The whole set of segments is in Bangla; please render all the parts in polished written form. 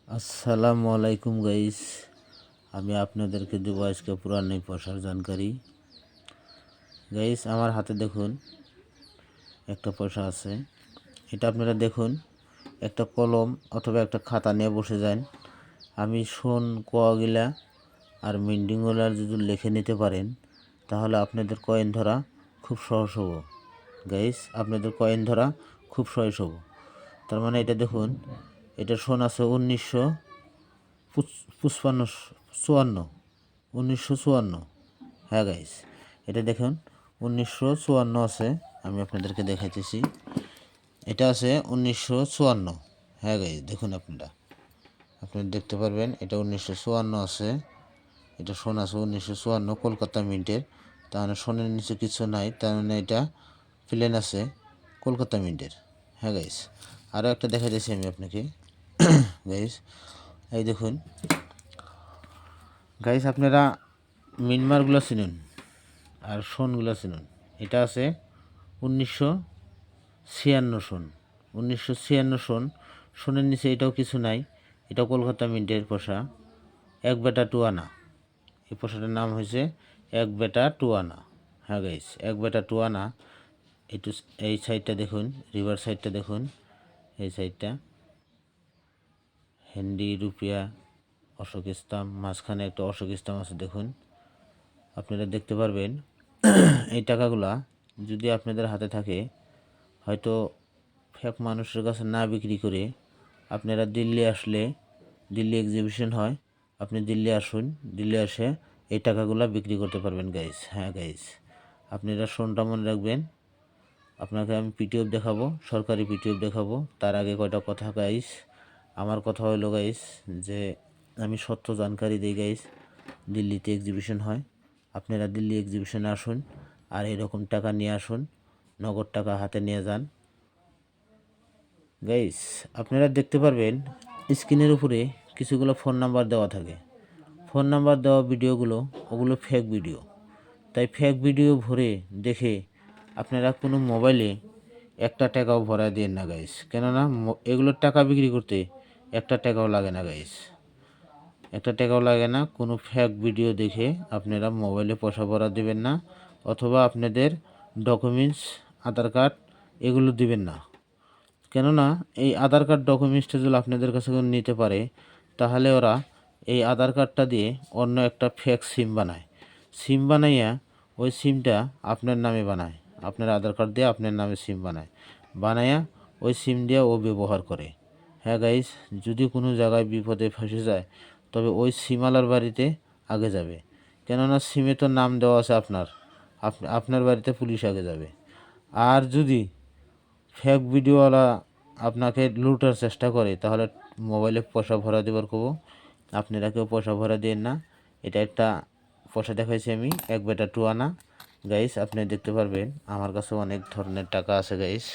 আসসালামু আলাইকুম গাইস, আমি আপনাদেরকে দেবো আজকে পুরানি পয়সার জানকারি। গাইস, আমার হাতে দেখুন একটা পয়সা আছে। এটা আপনারা দেখুন, একটা কলম অথবা একটা খাতা নিয়ে বসে যান। আমি শোন কোয়াগুলা আর মিন্ডিংগুলা যদি লিখে নিতে পারেন তাহলে আপনাদের কয়েন ধরা খুব সহজ হবো। গাইস, আপনাদের কয়েন ধরা খুব সহজ হবো। তার মানে এটা দেখুন, এটা শোন আছে 1954। হ্যাঁ গাইস, এটা দেখুন 1954 আছে। আমি আপনাদেরকে দেখাইতেছি, এটা আছে 1954। হ্যাঁ গাইস, দেখুন আপনারা দেখতে পারবেন এটা 1954 আছে। এটা সোন আছে 1954 কলকাতা মিন্টের। তার মানে সোনের নিচে কিছু নাই, তার মানে এটা প্লেন আছে কলকাতা মিন্টের। হ্যাঁ গাইস, আরও একটা দেখাইতেছি আমি আপনাকে। গাইস, এই দেখুন গাইস, আপনারা মিনমারগুলো চিনুন আর সোনগুলো চিনুন। এটা আছে 1956 সন। 1956 সন। সোনের নিচে এটাও কিছু নাই, এটা কলকাতা মিন্টের পয়সা, এক বেটা টু আনা। এই পয়সাটার নাম হয়েছে এক বেটা টু আনা। হ্যাঁ গাইস, এক বেটা টু আনা। একটু এই সাইডটা দেখুন, রিভার সাইডটা দেখুন, এই সাইডটা হেন্ডি রুপিয়া অশোক স্তম্ভ, মাঝখানে একটা অশোক স্তম্ভ আছে দেখুন। আপনারা দেখতে পারবেন এই টাকাগুলা যদি আপনাদের হাতে থাকে, হয়তো ফেক মানুষের কাছে না বিক্রি করে আপনারা দিল্লি আসলে, দিল্লি এক্সিবিশন হয়, আপনি দিল্লি আসুন, দিল্লি এসে এই টাকাগুলা বিক্রি করতে পারবেন গাইস। হ্যাঁ গাইস, আপনারা শোনটা মনে রাখবেন। আপনাকে আমি পিটিএফ দেখাবো, সরকারি পিটিএফ দেখাবো। তার আগে কয়টা কথা গাইস। আমার কথা হলো গাইস যে আমি সত্য জানকারি দিই গাইস। দিল্লিতে এক্সিবিশন হয়, আপনারা দিল্লি এক্সিবিশনে আসুন আর এরকম টাকা নিয়ে আসুন, নগদ টাকা হাতে নিয়ে যান। গাইস, আপনারা দেখতে পারবেন স্ক্রিনের উপরে কিছুগুলো ফোন নাম্বার দেওয়া থাকে। ফোন নাম্বার দেওয়া ভিডিওগুলো ওগুলো ফেক ভিডিও। তাই ফেক ভিডিও ভরে দেখে আপনারা কোনো মোবাইলে একটা টাকাও ভরা দিন না গাইস, কেননা এগুলোর টাকা বিক্রি করতে একটা টাকাও লাগে না গাইস, একটা টাকাও লাগে না। কোনো ফেক ভিডিও দেখে আপনারা মোবাইলে পয়সা ভরা দেবেন না, অথবা আপনাদের ডকুমেন্টস আধার কার্ড এগুলো দিবেন না। কেননা এই আধার কার্ড ডকুমেন্টসটা যদি আপনাদের কাছে নিতে পারে, তাহলে ওরা এই আধার কার্ডটা দিয়ে অন্য একটা ফেক সিম বানায়। সিম বানাইয়া ওই সিমটা আপনার নামে বানায়, আপনার আধার কার্ড দিয়ে আপনার নামে সিম বানাইয়া ওই সিম দিয়ে ও ব্যবহার করে। হ্যাঁ গাইস, যদি কোনো জায়গায় বিপদে ফেসে যায় তবে ওই সিমওয়ালার বাড়িতে আগে যাবে, কেননা সিমে তো নাম দেওয়া আছে আপনার, আপনার বাড়িতে পুলিশ আগে যাবে। আর যদি ফেক ভিডিওওয়ালা আপনাকে লুটার চেষ্টা করে তাহলে মোবাইলে পয়সা ভরা দেবার কব, আপনারা কেউ পয়সা ভরা দেন না। এটা একটা পয়সা দেখাইছি আমি, এক বেটা টু আনা। গাইস, আপনি দেখতে পারবেন আমার কাছে অনেক ধরনের টাকা আছে গাইস,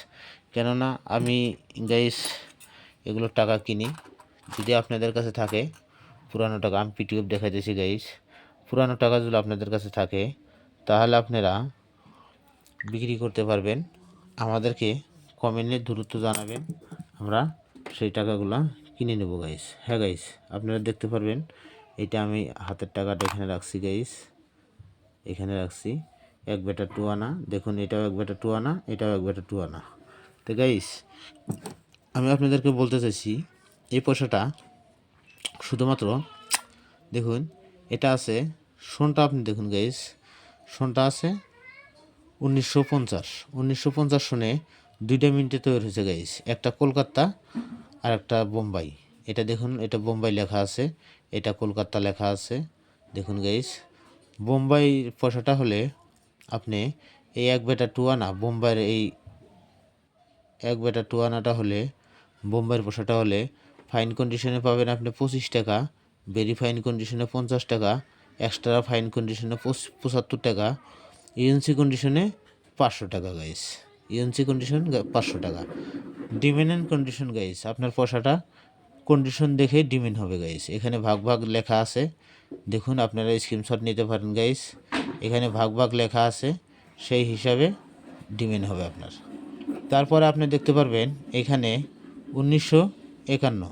কেননা আমি গাইস এগুলো টাকা কিনি। যদি আপনাদের কাছে থাকে পুরানো টাকা, আমি পিটিএফ দেখাইতেছি গাইস, পুরানো টাকা যদি আপনাদের কাছে থাকে তাহলে আপনারা বিক্রি করতে পারবেন। আমাদেরকে কমেন্টে দ্রুত জানাবেন, আমরা সেই টাকাগুলা কিনে নেব গাইস। হ্যাঁ গাইস, আপনারা দেখতে পারবেন এটা আমি হাতের টাকাটা এখানে রাখছি গাইস, এখানে রাখছি এক বেটা টু আনা। দেখুন এটাও এক বেটা টু আনা, এটাও এক বেটা টু আনা। তো গাইস, আমি আপনাদেরকে বলতে চাইছি এই পয়সাটা শুধুমাত্র দেখুন, এটা আছে সোনটা, আপনি দেখুন গাইস, সোনটা আছে 1950 সনে দুইটা মিনিটে তৈরি হয়েছে গাইস, একটা কলকাতা আর একটা বোম্বাই। এটা দেখুন, এটা বোম্বাই লেখা আছে, এটা কলকাতা লেখা আছে। দেখুন গাইস, বোম্বাই পয়সাটা হলে আপনি এই এক বেটা টু আনা, বোম্বাইয়ের এই এক বেটা টু আনাটা হলে, বোম্বাইয়ের পয়সাটা হলে ফাইন কন্ডিশনে পাবেন আপনি 25 টাকা, ভেরি ফাইন কন্ডিশনে 50 টাকা, এক্সট্রা ফাইন কন্ডিশনে 75 টাকা, ইউএনসি কন্ডিশনে 500 টাকা গাইস, ইউএনসি কন্ডিশন 500 টাকা। ডিমেন্ড কন্ডিশন গাইস, আপনার পয়সাটা কন্ডিশন দেখে ডিমেন্ড হবে গাইস। এখানে ভাগ ভাগ লেখা আছে, দেখুন আপনারা স্ক্রিনশট নিতে পারেন গাইস, এখানে ভাগ ভাগ লেখা আছে, সেই হিসাবে ডিমেন্ড হবে আপনার। তারপরে আপনি দেখতে পারবেন এখানে 1951,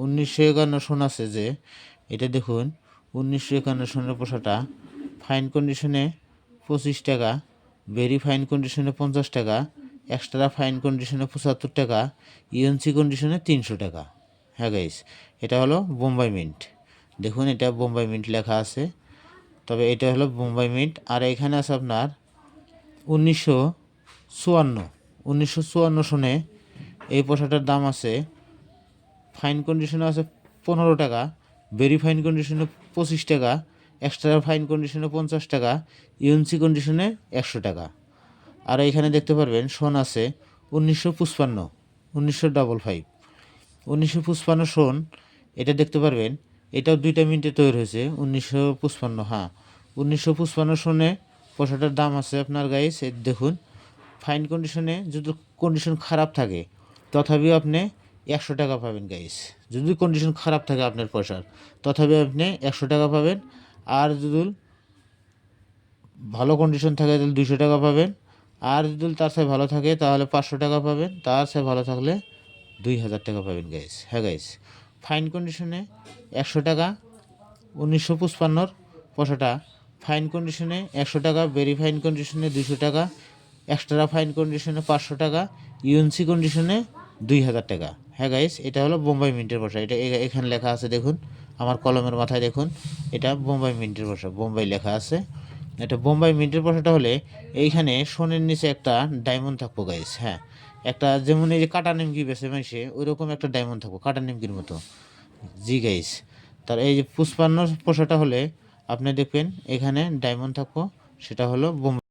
1951 সন আছে যে, এটা দেখুন 1951 সনের পোষাটা ফাইন কন্ডিশনে 25 টাকা, ভেরি ফাইন কন্ডিশনে 50 টাকা, এক্সট্রা ফাইন কন্ডিশনে 75 টাকা, ইউএনসি কন্ডিশনে 300 টাকা। হ্যাঁ গাইস, এটা হলো বোম্বাই মিন্ট। দেখুন এটা বোম্বাই মিন্ট লেখা আছে, তবে এটা হলো বোম্বাই মিন্ট। আর এখানে আছে আপনার 1954 সনে এই পোশাকটার দাম আছে, ফাইন কন্ডিশনে আছে 15 টাকা, ভেরি ফাইন কন্ডিশনে 25 টাকা, এক্সট্রা ফাইন কন্ডিশনে 50 টাকা, ইউএনসি কন্ডিশনে 100 টাকা। আর এখানে দেখতে পারবেন সন আছে 1955, 1955, 1955 সন। এটা দেখতে পারবেন, এটাও 2টা মিনিটে তৈরি হয়েছে 1955। হ্যাঁ, 1955 সনে পোশাকটার দাম আছে আপনার গাইস দেখুন, ফাইন কন্ডিশনে যদি কন্ডিশন খারাপ থাকে তথাপিও আপনি 100 টাকা পাবেন গাইস। যদি কন্ডিশন খারাপ থাকে আপনার পয়সার, তথাপি আপনি 100 টাকা পাবেন। আর যদি ভালো কন্ডিশন থাকে তাহলে 200 টাকা পাবেন। আর যদি তার সাথে ভালো থাকে তাহলে 500 টাকা পাবেন। তার সাথে ভালো থাকলে 2000 টাকা পাবেন গাইস। হ্যাঁ গাইস, ফাইন কন্ডিশনে 100 টাকা 1955 পয়সাটা, ফাইন কন্ডিশনে 100 টাকা, ভেরি ফাইন কন্ডিশনে 200 টাকা, এক্সট্রা ফাইন কন্ডিশনে 500 টাকা, ইউএনসি কন্ডিশনে 2000 টাকা। হ্যাঁ গাইস, এটা হলো বোম্বাই মিন্টের পয়সা। এটা এখানে লেখা আছে দেখুন, আমার কলমের মাথায় দেখুন, এটা বোম্বাই মিন্টের পয়সা, বোম্বাই লেখা আছে। এটা বোম্বাই মিন্টের পয়সাটা হলে এইখানে সোনের নিচে একটা ডায়মন্ড থাকবো গাইস। হ্যাঁ, একটা যেমন এই যে কাটা নিমকি বেছে মাইসে ওই রকম একটা ডায়মন্ড থাকবো, কাটা নিমকির মতো। জি গাইস, তার এই যে 55 পয়সাটা হলে আপনি দেখবেন এখানে ডায়মন্ড থাকবো, সেটা হলো বোম্বাই।